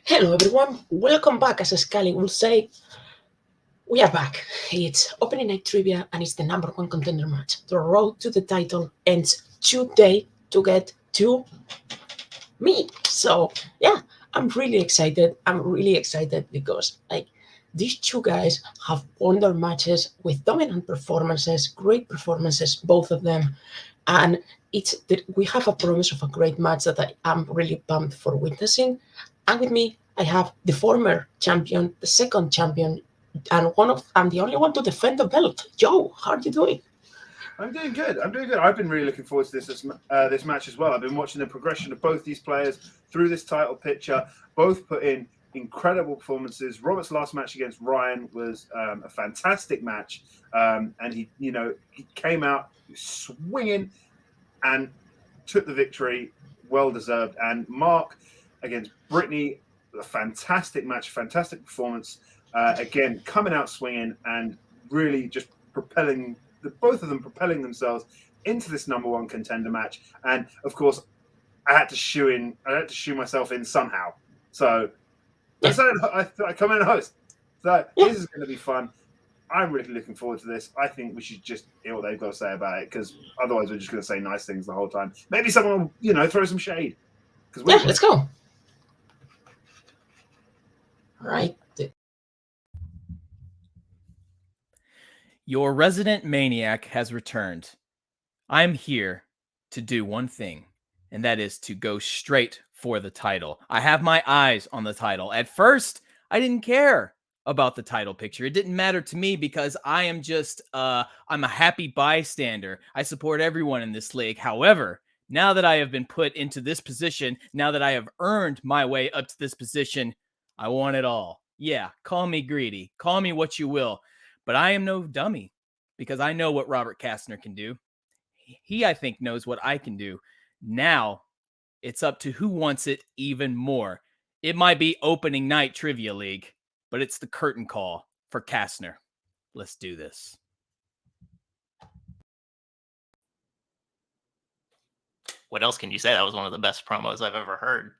Hello everyone, welcome back. As Scully will say, we are back. It's opening night trivia and it's the number one contender match. The road to the title ends today to get to me. So yeah, I'm really excited. I'm really excited because these two guys have won their matches with dominant performances, great performances, both of them. And we have a promise of a great match that I am really pumped for witnessing. And with me, I have the former champion, the second champion, and I'm the only one to defend the belt. Joe, how are you doing? I'm doing good. I've been really looking forward to this match as well. I've been watching the progression of both these players through this title picture. Both put in incredible performances. Robert's last match against Ryan was a fantastic match, and he came out swinging and took the victory, well deserved. And Mark against Brittany, a fantastic match, fantastic performance. Again, coming out swinging and really just propelling. Both of them propelling themselves into this number one contender match, and of course, I had to shoe myself in somehow. So I come in and host. So this is going to be fun. I'm really looking forward to this. I think we should just hear what they've got to say about it, because otherwise we're just going to say nice things the whole time. Maybe someone will, throw some shade. Let's go. All right. Your resident maniac has returned. I'm here to do one thing, and that is to go straight for the title. I have my eyes on the title. At first, I didn't care about the title picture. It didn't matter to me because I am just, I'm a happy bystander. I support everyone in this league. However, now that I have been put into this position, now that I have earned my way up to this position, I want it all. Yeah, call me greedy. Call me what you will. But I am no dummy, because I know what Robert Castner can do. He, I think, knows what I can do. Now, it's up to who wants it even more. It might be opening night Trivia League, but it's the curtain call for Castner. Let's do this. What else can you say? That was one of the best promos I've ever heard.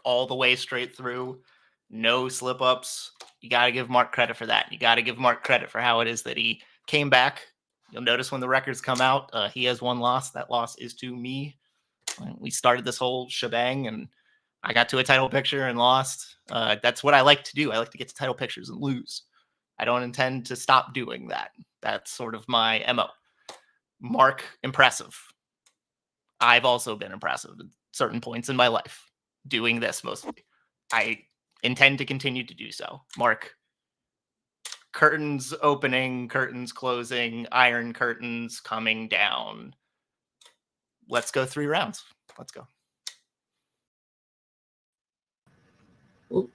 All the way straight through. No slip-ups. You got to give Mark credit for that. You got to give Mark credit for how it is that he came back. You'll notice when the records come out, he has one loss. That loss is to me. We started this whole shebang, and I got to a title picture and lost. That's what I like to do. I like to get to title pictures and lose. I don't intend to stop doing that. That's sort of my MO. Mark, impressive. I've also been impressive at certain points in my life, doing this mostly. I intend to continue to do so. Mark, curtains opening, curtains closing, iron curtains coming down. Let's go 3 rounds. Let's go. Well,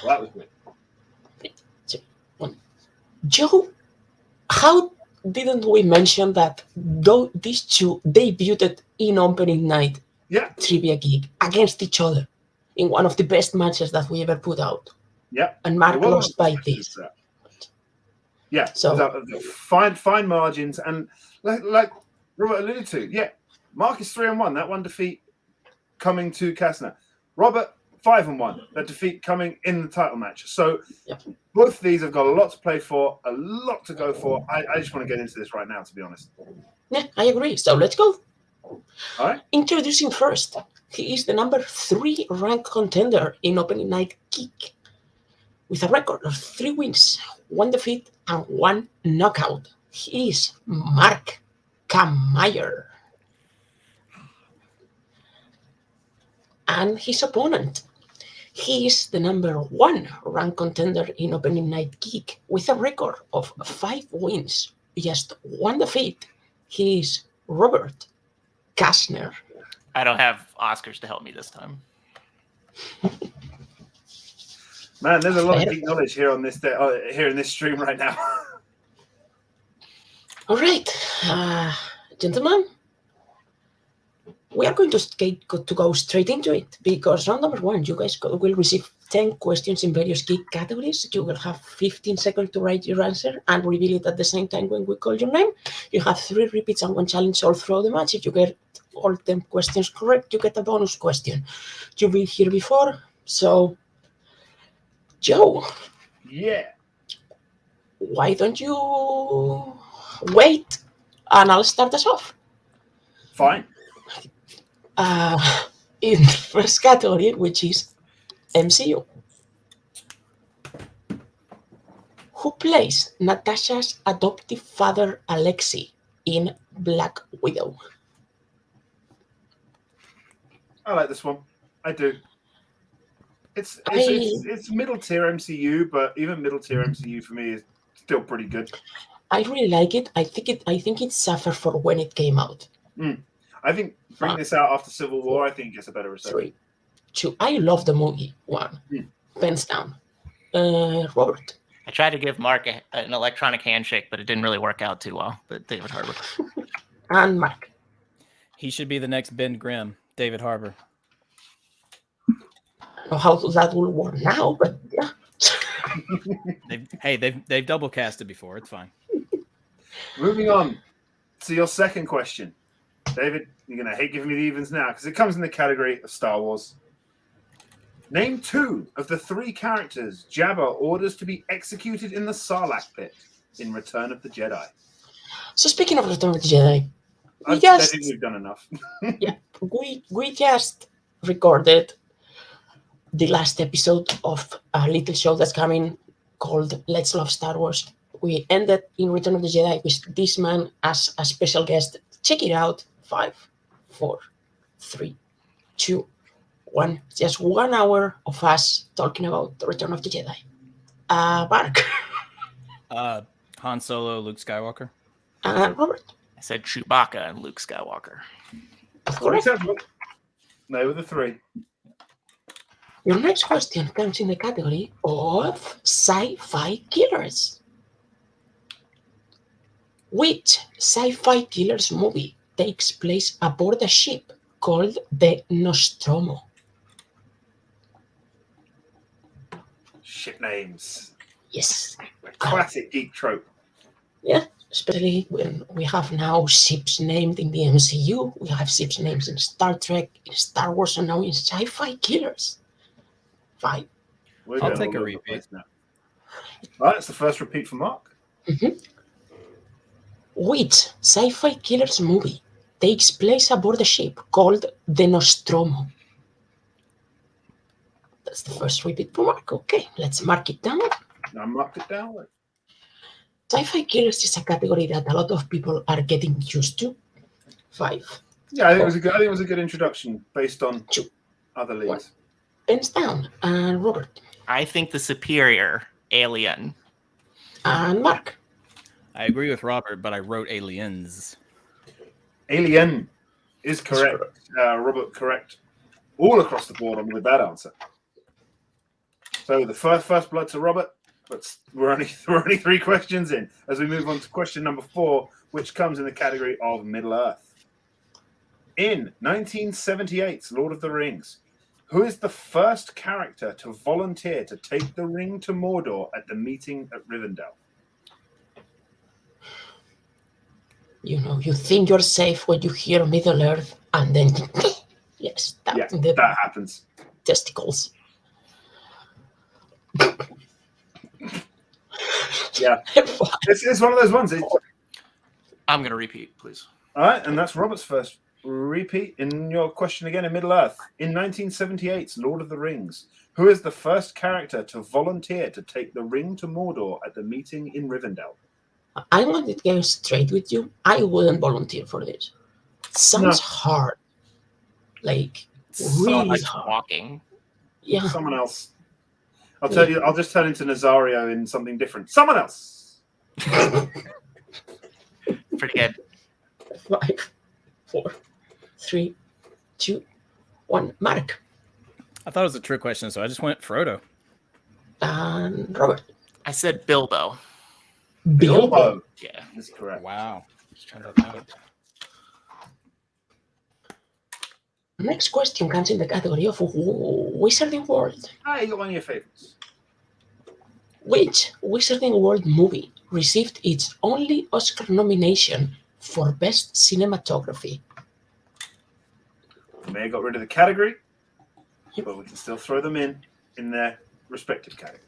that was good. Joe, how didn't we mention that though these two debuted in opening night Trivia Geek against each other in one of the best matches that we ever put out? Yeah. And Mark lost by this. Yeah. So fine margins, and like Robert alluded to, Mark is 3-1. That one defeat coming to Castner. Robert 5-1. That defeat coming in the title match. So both of these have got a lot to play for, a lot to go for. I just want to get into this right now, to be honest. Yeah, I agree. So let's go. All right. Introducing first, he is the number 3 ranked contender in opening night Geek, with a record of 3 wins, 1 defeat, and 1 knockout. He is Mark Camire. And his opponent, he is the number 1 ranked contender in opening night Geek, with a record of 5 wins, just 1 defeat. He is Robert Castner. I don't have Oscars to help me this time. Man, there's a lot of geek knowledge here on this here in this stream right now. All right, gentlemen, we are going to go straight into it, because round number 1, you guys will receive 10 questions in various geek categories. You will have 15 seconds to write your answer and reveal it at the same time when we call your name. You have 3 repeats and 1 challenge all through the match. If you get all 10 questions correct, you get a bonus question. You've been here before, so Joe. Yeah. Why don't you wait and I'll start us off. Fine. In the first category, which is MCU. Who plays Natasha's adoptive father Alexei in Black Widow? I like this one. I do. It's middle tier MCU, but even middle tier MCU for me is still pretty good. I really like it. I think it suffered for when it came out. I think bring this out after Civil War, I think it gets a better reception. 3, 2. I love the movie. 1. Pens down. Robert. I tried to give Mark an electronic handshake, but it didn't really work out too well. But David Harbour. And Mark. He should be the next Ben Grimm, David Harbour. I don't know how that will work now, but yeah. They've double casted before. It's fine. Moving on to your second question. David, you're going to hate giving me the evens now because it comes in the category of Star Wars. Name 2 of the 3 characters Jabba orders to be executed in the Sarlacc pit in Return of the Jedi. So speaking of Return of the Jedi, I think we've done enough. Yeah, we just recorded the last episode of a little show that's coming called Let's Love Star Wars. We ended in Return of the Jedi with this man as a special guest. Check it out. 5, 4, 3, 2, 1. Just 1 hour of us talking about the Return of the Jedi. Mark. Han Solo, Luke Skywalker. Robert. I said Chewbacca and Luke Skywalker. They were the 3. Your next question comes in the category of sci-fi killers. Which sci-fi killers movie takes place aboard a ship called the Nostromo? Ship names. Yes. Classic geek trope. Yeah, especially when we have now ships named in the MCU. We have ships names in Star Trek, in Star Wars, and now in sci-fi killers. 5. I'll take a repeat. Now. All right, it's the first repeat for Mark. Which sci-fi killers movie takes place aboard a ship called the Nostromo? That's the first repeat for Mark. Okay, let's mark it down. I marked it down. Sci-fi killers is a category that a lot of people are getting used to. 5. Yeah, I think it was a good introduction based on 2, other leads. Pens down. And Robert. I think the superior Alien. And Mark. I agree with Robert, but I wrote Aliens. Alien is correct. Robert, correct. All across the board with that answer. So the first blood to Robert, but we're only 3 questions in as we move on to question number 4, which comes in the category of Middle Earth. In 1978's Lord of the Rings, who is the first character to volunteer to take the ring to Mordor at the meeting at Rivendell? You know, you think you're safe when you hear Middle Earth, and then yes, that happens. Testicles. Yeah, it's one of those ones. I'm going to repeat, please. All right, and that's Robert's first repeat in your question again in Middle Earth. In 1978's Lord of the Rings, who is the first character to volunteer to take the ring to Mordor at the meeting in Rivendell? I want to go straight with you. I wouldn't volunteer for this. It sounds hard. Like, really hard. Walking. Yeah. Someone else. I'll tell you, I'll just turn into Nazario in something different. Someone else. Pretty good. 5, 4, 3, 2, 1. Mark. I thought it was a trick question, so I just went Frodo. And Robert. I said Bilbo. Bilbo. Yeah, that's correct. Wow. Next question comes in the category of Wizarding World. Ah, you got one of your favorites. Which Wizarding World movie received its only Oscar nomination for Best Cinematography? We may have got rid of the category, but we can still throw them in their respective categories.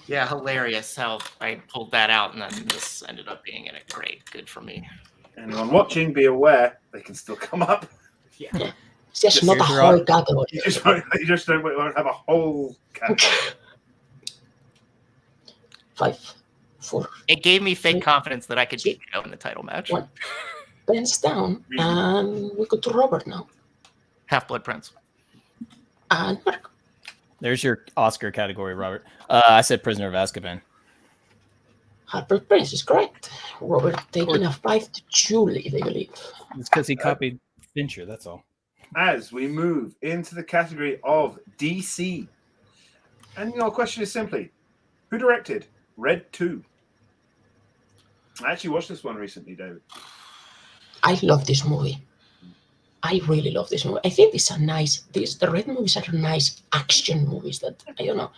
Yeah, hilarious how I pulled that out and then this ended up being in it. Great, good for me. Anyone watching, be aware they can still come up. Yeah. It's just not a here's your whole category. You just won't have a whole category. 5, 4, It gave me fake Three, confidence that I could two, beat Joe in the title match. 1. Pens down, and we go to Robert now. Half-Blood Prince. And Mark. There's your Oscar category, Robert. I said Prisoner of Azkaban. Half-Blood Prince is correct. Robert taking a 5-2 lead, I believe. It's because he copied Fincher, that's all. As we move into the category of DC. And your question is simply, who directed Red 2? I actually watched this one recently, David. I love this movie. I really love this movie. I think it's a nice. The Red movies are nice action movies that I don't know.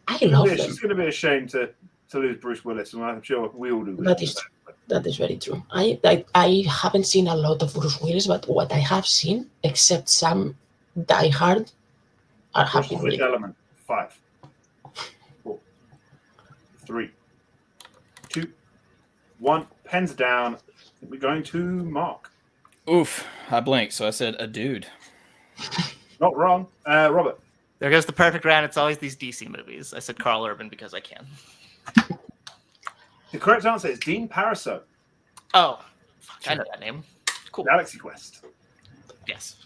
I love them. It's going to be a shame to lose Bruce Willis, and I'm sure we all do. That is very true. I haven't seen a lot of Bruce Willis, but what I have seen, except some Die Hard, have been really good. Element 5, 4, 3, 2, 1. Pens down. We're going to Mark. Oof, I blinked, so I said a dude. Not wrong. Robert. There goes the perfect round. It's always these DC movies. I said Carl Urban because I can. The correct answer is Dean Paraso. Oh, fuck, I know that name. Cool. Galaxy Quest. Yes.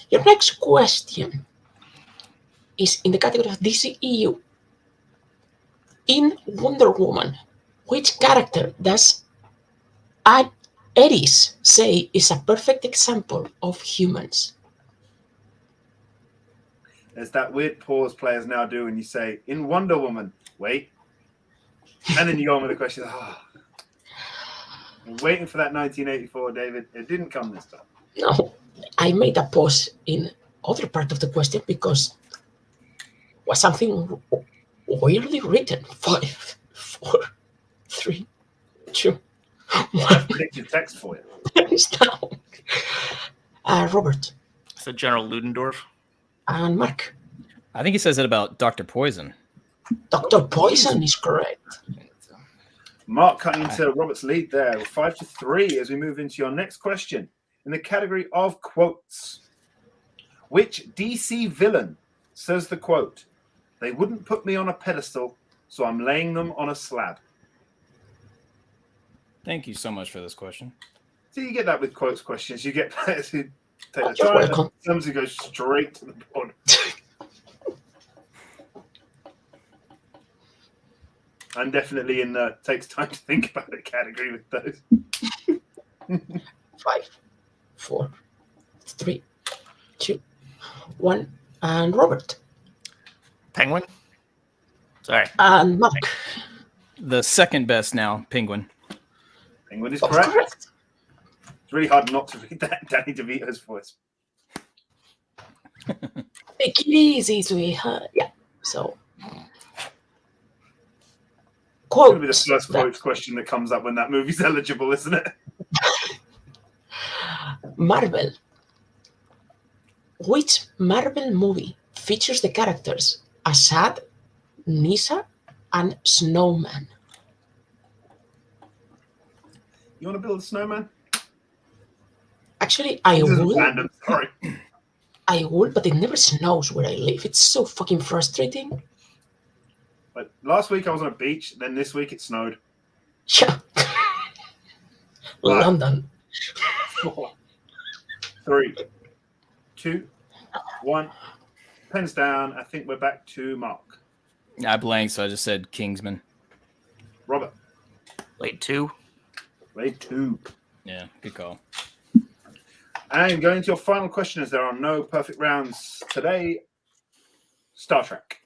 Your next question is in the category of DCEU. In Wonder Woman, which character does Ares say is a perfect example of humans? There's that weird pause players now do when you say, in Wonder Woman, wait. And then you go on with the question, I'm waiting for that 1984, David. It didn't come this time. No, I made a pause in other part of the question because it was something weirdly written. 5, 4, 3, 2, 1. Predictive text for you. It's down. Robert I said General Ludendorff. and Mark. I think he says it about Dr. Poison. Dr. Poison is correct. Mark cutting into Robert's lead there. 5-3 as we move into your next question in the category of quotes. Which DC villain says the quote, "They wouldn't put me on a pedestal, so I'm laying them on a slab"? Thank you so much for this question. So you get that with quotes questions. You get players who take the You're time, welcome. and some who go straight to the board. I'm definitely in the takes time to think about it category with those. 5, 4, 3, 2, 1. And Robert. Penguin? Sorry. And Mark. The second best now, Penguin. Penguin is Oh, correct. It's really hard not to read that Danny DeVito's voice. Take it easy, sweetheart. Yeah. So. It's going to be the Quotes. first quotes question that comes up when that movie's eligible, isn't it? Marvel. Which Marvel movie features the characters Assad, Nisa, and Snowman? You want to build a snowman? Actually, I This is would. random. Sorry. I would, but it never snows where I live. It's so fucking frustrating. But last week I was on a beach. Then this week it snowed. Yeah. Right. London. 4, 3, 2, 1. Pens down. I think we're back to Mark. I blanked, so I just said Kingsman. Robert. Blade 2. Blade 2. Yeah, good call. And going to your final question, as there are no perfect rounds today. Star Trek.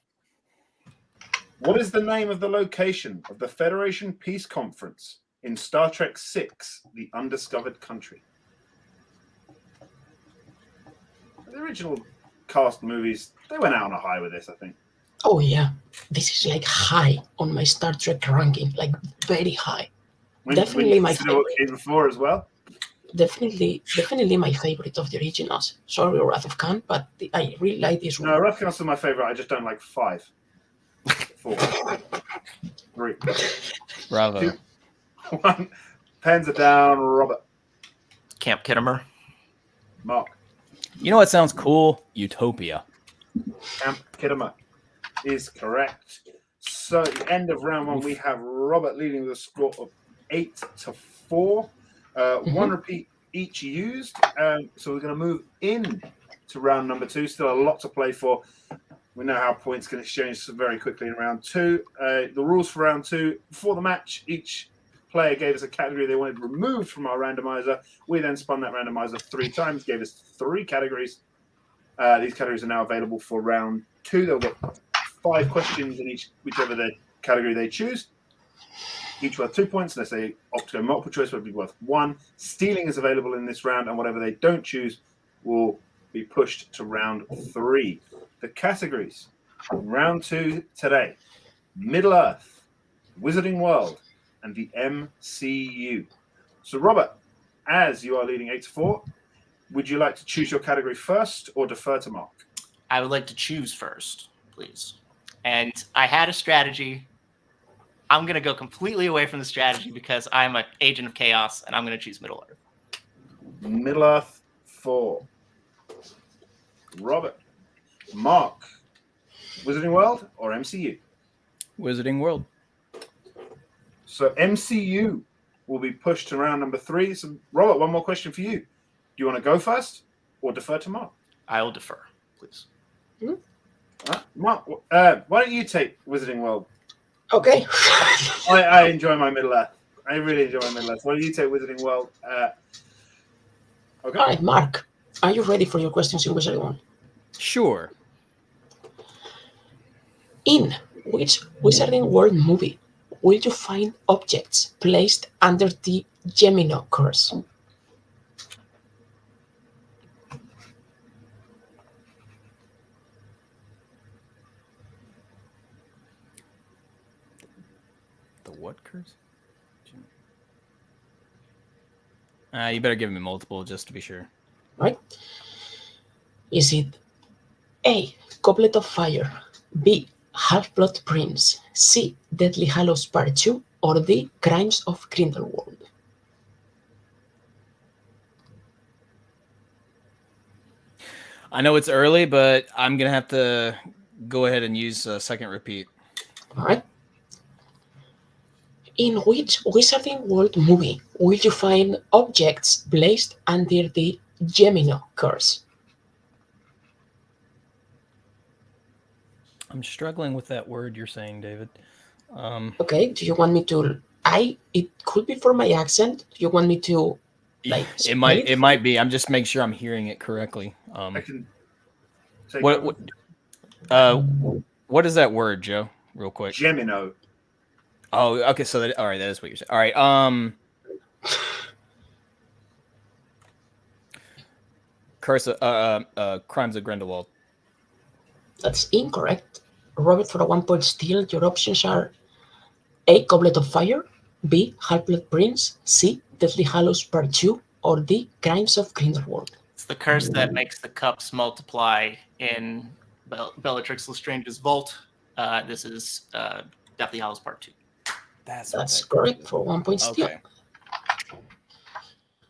What is the name of the location of the Federation Peace Conference in Star Trek VI, The Undiscovered Country? The original cast movies, they went out on a high with this, I think. Oh yeah, this is like high on my Star Trek ranking, like very high. Definitely you my consider what favorite. came before as well. Definitely my favorite of the originals. Sorry, Wrath of Khan, but I really like this one. No, Wrath of Khan's my favorite. I just don't like 5, 4, 3, Bravo. 2, 1. Pens are down. Robert, Camp Kittimer. Mark, You know what sounds cool? Utopia. Camp Kittimer is correct. So at the end of round 1, we have Robert leading with a score of 8-4. One repeat each used. So we're going to move in to round number 2. Still a lot to play for. We know how points can exchange very quickly in round 2. The rules for round 2: before the match, each player gave us a category they wanted removed from our randomizer. We then spun that randomizer 3 times, gave us 3 categories. These categories are now available for round 2. They'll get 5 questions in whichever the category they choose. Each worth 2 points. Unless they opt to go multiple choice, would be worth 1. Stealing is available in this round, and whatever they don't choose will be pushed to round 3. The categories in round 2 today: Middle Earth, Wizarding World, and the MCU. So, Robert, as you are leading 8-4, would you like to choose your category first or defer to Mark? I would like to choose first, please. And I had a strategy. I'm going to go completely away from the strategy because I'm an agent of chaos, and I'm going to choose Middle Earth. Middle Earth 4. Robert. Mark. Wizarding World or MCU? Wizarding World. So MCU will be pushed to round number 3. So, Robert, one more question for you. Do you want to go first or defer to Mark? I will defer, please. Mark, why don't you take Wizarding World? Okay. I enjoy my Middle Earth. I really enjoy my Middle Earth. Why don't you take Wizarding World? Okay. All right, Mark, are you ready for your questions in Wizarding World? Sure. In which Wizarding World movie will you find objects placed under the Gemino curse? The what curse? You better give me multiple just to be sure. Right? Is it A, Goblet of Fire, B, Half-Blood Prince, C, Deathly Hallows Part 2, or D, Crimes of Grindelwald? I know it's early, but I'm going to have to go ahead and use a second repeat. All right. In which Wizarding World movie will you find objects placed under the Gemino curse? I'm struggling with that word you're saying, David. Okay, do you want me to... It could be for my accent. Do you want me to... It might be. I'm just making sure I'm hearing it correctly. I can take what is that word, Joe? Real quick. Gemino. Oh, okay. So that is what you're saying. All right. Curse Crimes of Grindelwald. That's incorrect. Robert, for a 1-point steal, your options are A, Goblet of Fire, B, Half-Blood Prince, C, Deathly Hallows Part 2, or D, Crimes of Grindelwald. It's the curse that makes the cups multiply in Bellatrix Lestrange's vault. This is Deathly Hallows Part 2. That's correct for 1-point steal. Okay.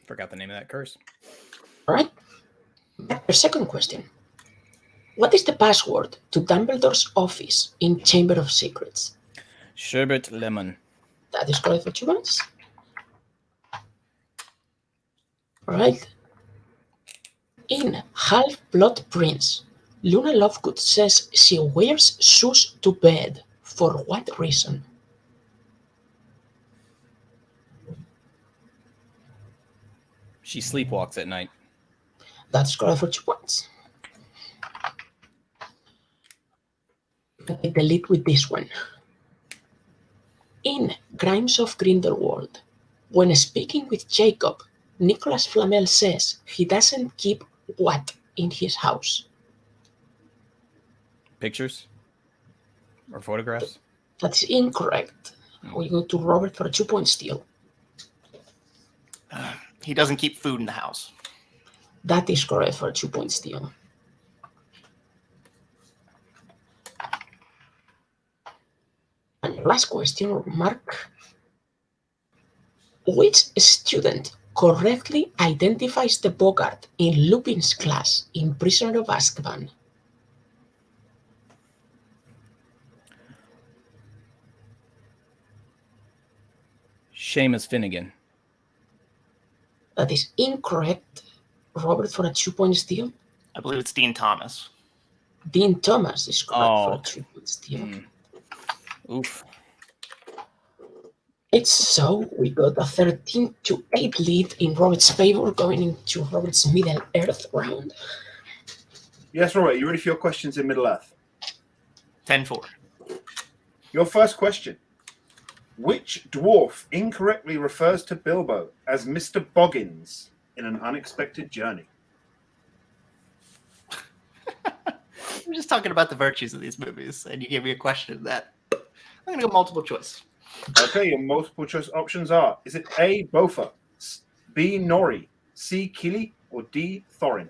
Forgot the name of that curse. All right. Your second question. What is the password to Dumbledore's office in Chamber of Secrets? Sherbet lemon. That is correct for 2 points. All right. In Half-Blood Prince, Luna Lovegood says she wears shoes to bed. For what reason? She sleepwalks at night. That's correct for 2 points. Take the lead with this one. In Crimes of Grindelwald, When speaking with Jacob, Nicholas Flamel says he doesn't keep what in his house? Pictures or photographs? That's incorrect. We go to Robert for a 2-point steal. He doesn't keep food in the house. That is correct for a 2-point steal. And last question, Mark. Which student correctly identifies the Bogart in Lupin's class in Prisoner of Azkaban? Seamus Finnegan. That is incorrect. Robert for a 2-point steal. I believe it's Dean Thomas. Dean Thomas is correct for a okay. 2-point steal. Oof. It's so we got a 13-8 lead in Robert's favor going into Robert's Middle Earth round. Yes, Robert, you ready for your questions in Middle Earth? 10-4. Your first question. Which dwarf incorrectly refers to Bilbo as Mr. Boggins in An Unexpected Journey? We're just talking about the virtues of these movies, and you gave me a question that I'm going to go multiple choice. Okay, your multiple choice options are: is it A, Bofa, B, Nori, C, Kili, or D, Thorin?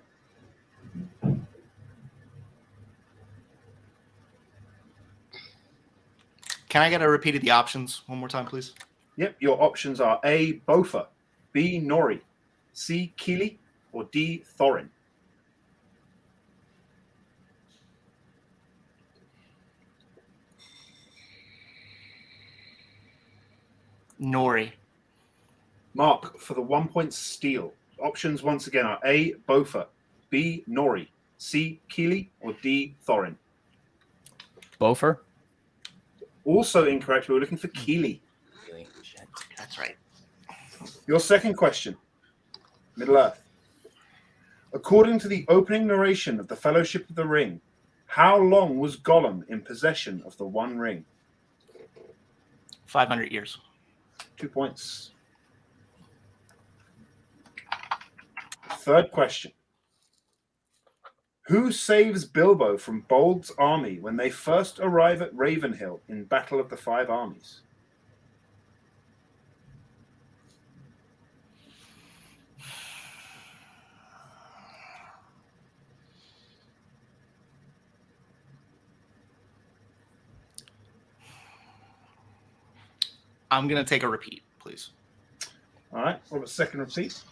Can I get a repeat of the options one more time, please? Yep, your options are A, Bofa, B, Nori, C, Kili, or D, Thorin. Nori. Mark, for the 1-point steal, options once again are A, Bofa, B, Nori, C, Kili, or D, Thorin. Bofer? Also incorrect, we were looking for Kili. That's right. Your second question, Middle Earth. According to the opening narration of the Fellowship of the Ring, how long was Gollum in possession of the One Ring? 500 years. 2 points. Third question. Who saves Bilbo from Bold's army when they first arrive at Ravenhill in Battle of the Five Armies? I'm going to take a repeat, please. All right, Robert's second repeat.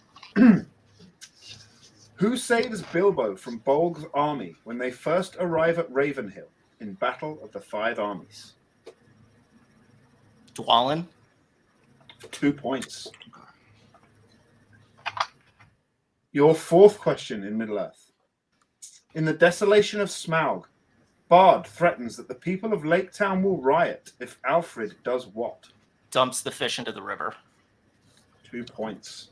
Who saves Bilbo from Bolg's army when they first arrive at Ravenhill in Battle of the Five Armies? Dwalin. 2 points. Your fourth question in Middle-earth. In the desolation of Smaug, Bard threatens that the people of Lake Town will riot if Alfred does what? Dumps the fish into the river. 2 points.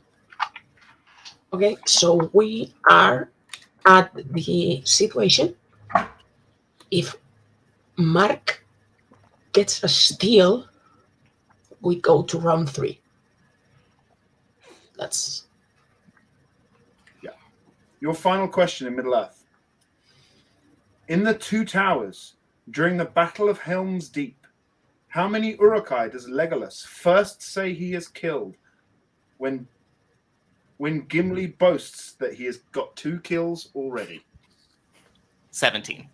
Okay, so we are at the situation. If Mark gets a steal, we go to round 3. That's... Yeah. Your final question in Middle-earth. In the Two Towers, during the Battle of Helm's Deep, how many Uruk-hai does Legolas first say he has killed when Gimli boasts that he has got 2 kills already? 17.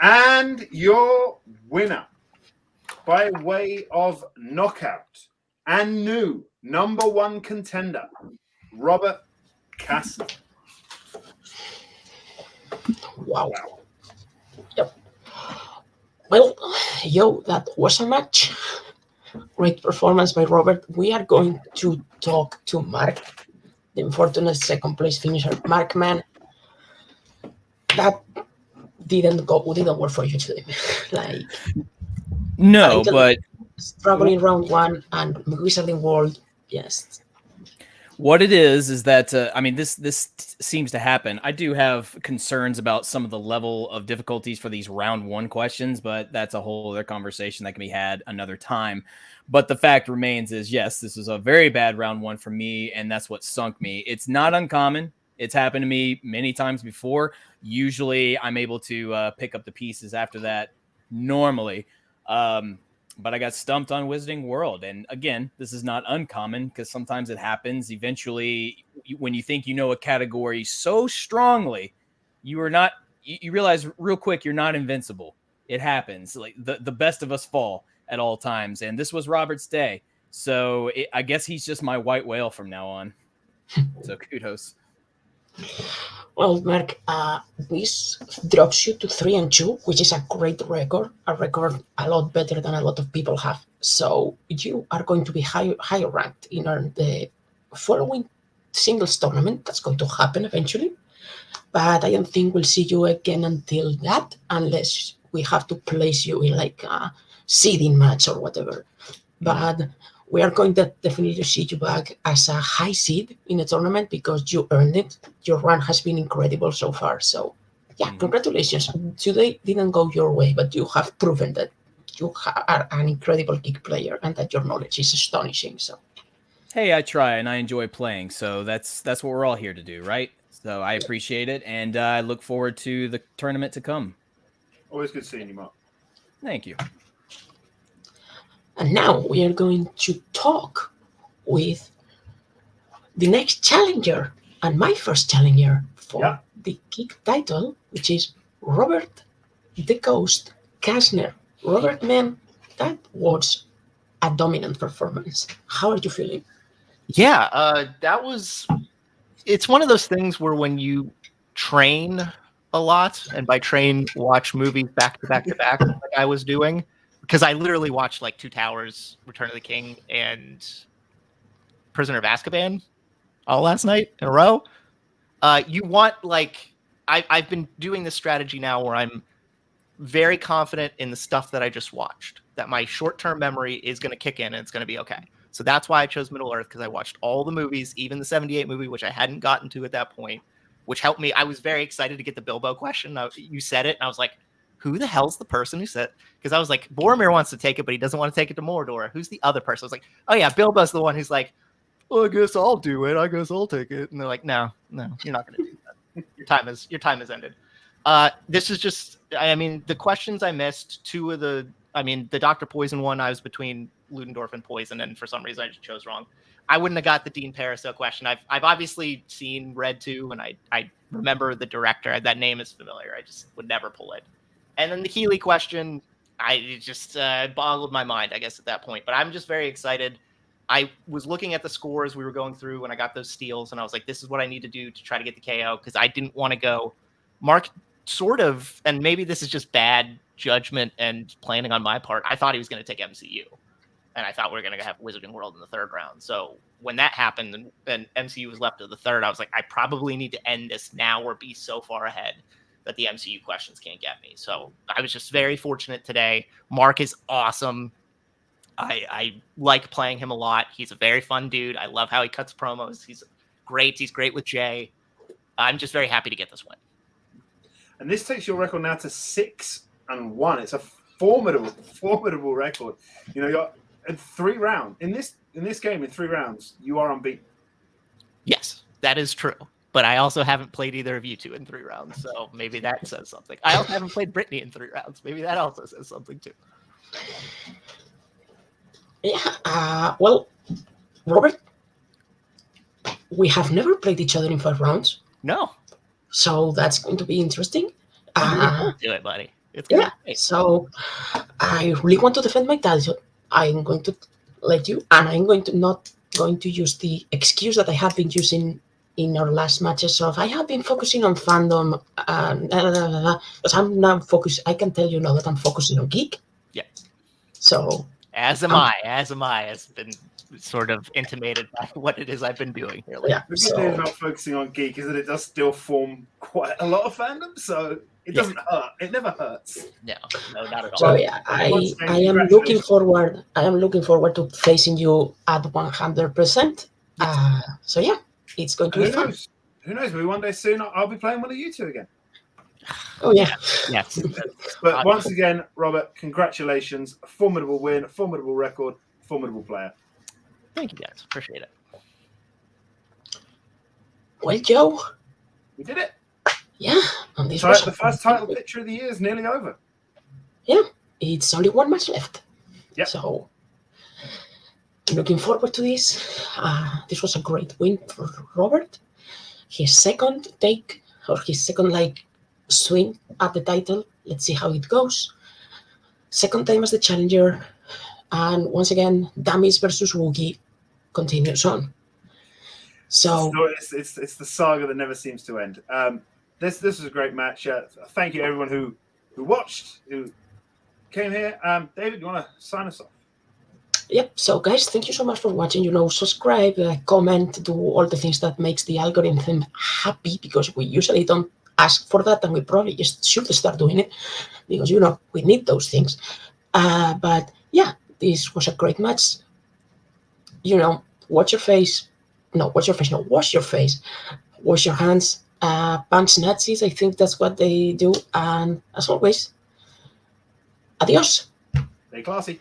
And your winner, by way of knockout and new #1 contender, Robert Castner. Wow. Yep. Well, that was a match. Great performance by Robert. We are going to talk to Mark, the unfortunate second place finisher. Mark, man, that didn't work for you today. Like, no, but struggling round 1 and Wizarding World, yes. What it is that I mean, this seems to happen. I do have concerns about some of the level of difficulties for these round one questions, but that's a whole other conversation that can be had another time. But the fact remains is, yes, this is a very bad round one for me, and that's what sunk me. It's not uncommon. It's happened to me many times before. Usually, I'm able to pick up the pieces after that normally. But I got stumped on Wizarding World. And again, this is not uncommon because sometimes it happens. Eventually, when you think you know a category so strongly, you are not, you realize real quick you're not invincible. It happens. Like the best of us fall at all times. And this was Robert's day. So I guess he's just my white whale from now on. So kudos. Well, Mark, this drops you to 3-2, which is a great record, a record a lot better than a lot of people have. So you are going to be higher ranked in the following singles tournament. That's going to happen eventually. But I don't think we'll see you again until that, unless we have to place you in like a seeding match or whatever. But we are going to definitely see you back as a high seed in the tournament because you earned it. Your run has been incredible so far. So, yeah, congratulations. Today didn't go your way, but you have proven that you are an incredible Geek player and that your knowledge is astonishing. So, hey, I try and I enjoy playing. So that's what we're all here to do, right? So I appreciate it, and I look forward to the tournament to come. Always good seeing you, Mark. Thank you. And now we are going to talk with the next challenger and my first challenger for the Geek title, which is Robert the Ghost Castner. Robert, man, that was a dominant performance. How are you feeling? Yeah, that was. It's one of those things where when you train a lot, and by train, watch movies back to back to back, like I was doing, because I literally watched like Two Towers, Return of the King, and Prisoner of Azkaban all last night in a row. You want like I've been doing this strategy now where I'm very confident in the stuff that I just watched, that my short-term memory is going to kick in and it's going to be okay. So that's why I chose Middle Earth, because I watched all the movies, even the 78 movie, which I hadn't gotten to at that point, which helped me. I was very excited to get the Bilbo question. You said it, and I was like, who the hell's the person who said? Because I was like, Boromir wants to take it, but he doesn't want to take it to Mordor. Who's the other person? I was like, oh yeah, Bilbo's the one who's like, well, I guess I'll do it. I guess I'll take it. And they're like, no, you're not going to do that. Your time has ended. This is just, I mean, the questions I missed, the Dr. Poison one, I was between Ludendorff and Poison, and for some reason I just chose wrong. I wouldn't have got the Dean Paraso question. I've obviously seen Red 2, and I remember the director. That name is familiar. I just would never pull it. And then the Healy question, it just boggled my mind, I guess, at that point. But I'm just very excited. I was looking at the scores we were going through when I got those steals, and I was like, this is what I need to do to try to get the KO, because I didn't want to go. Mark sort of, and maybe this is just bad judgment and planning on my part, I thought he was going to take MCU. And I thought we were going to have Wizarding World in the third round. So when that happened and MCU was left to the third, I was like, I probably need to end this now or be so far ahead that the MCU questions can't get me. So I was just very fortunate today. Mark is awesome. I like playing him a lot. He's a very fun dude. I love how he cuts promos. He's great. He's great with Jay. I'm just very happy to get this win. And this takes your record now to 6-1. It's a formidable record. You know, you're in 3 rounds. In this game, in 3 rounds, you are unbeaten. Yes, that is true. But I also haven't played either of you two in 3 rounds, so maybe that says something. I also haven't played Brittany in 3 rounds. Maybe that also says something too. Yeah, well, Robert, we have never played each other in 5 rounds. No. So that's going to be interesting. Do it, buddy. It's gonna be great. So I really want to defend my title. I'm going to let you, and I'm not going to use the excuse that I have been using in our last matches of I have been focusing on fandom, but I'm now focused. I can tell you now that I'm focusing on Geek. Yeah. So as am I. Has been sort of intimated by what it is I've been doing here. Yeah. The good thing about focusing on Geek is that it does still form quite a lot of fandom, so it doesn't hurt. It never hurts. No, not at all. So yeah, I am looking forward. I am looking forward to facing you at 100%. So yeah, it's going to be Who fun. knows? Who knows? Maybe one day soon I'll be playing one of you two again. Oh yeah. Yes. But once again, Robert, congratulations. A formidable win, a formidable record, formidable player. Thank you guys. Appreciate it. Well, Joe, We did it. yeah, and this So was the first title picture of the year is nearly over. Yeah, it's only one match left. Yep. So looking forward to this. This was a great win for Robert. His second take, or his second swing at the title. Let's see how it goes. Second time as the challenger, and once again, Dummies versus Woogie continues on. So it's the saga that never seems to end. This was a great match. Thank you everyone who watched, who came here. David, you want to sign us off? Yep. So guys, thank you so much for watching. Subscribe, comment, do all the things that makes the algorithm happy, because we usually don't ask for that, and we probably just should start doing it, because we need those things. But yeah, this was a great match. Watch your face. No, watch your face. No, wash your face. Wash your hands. Punch Nazis. I think that's what they do. And as always, adios. Stay classy.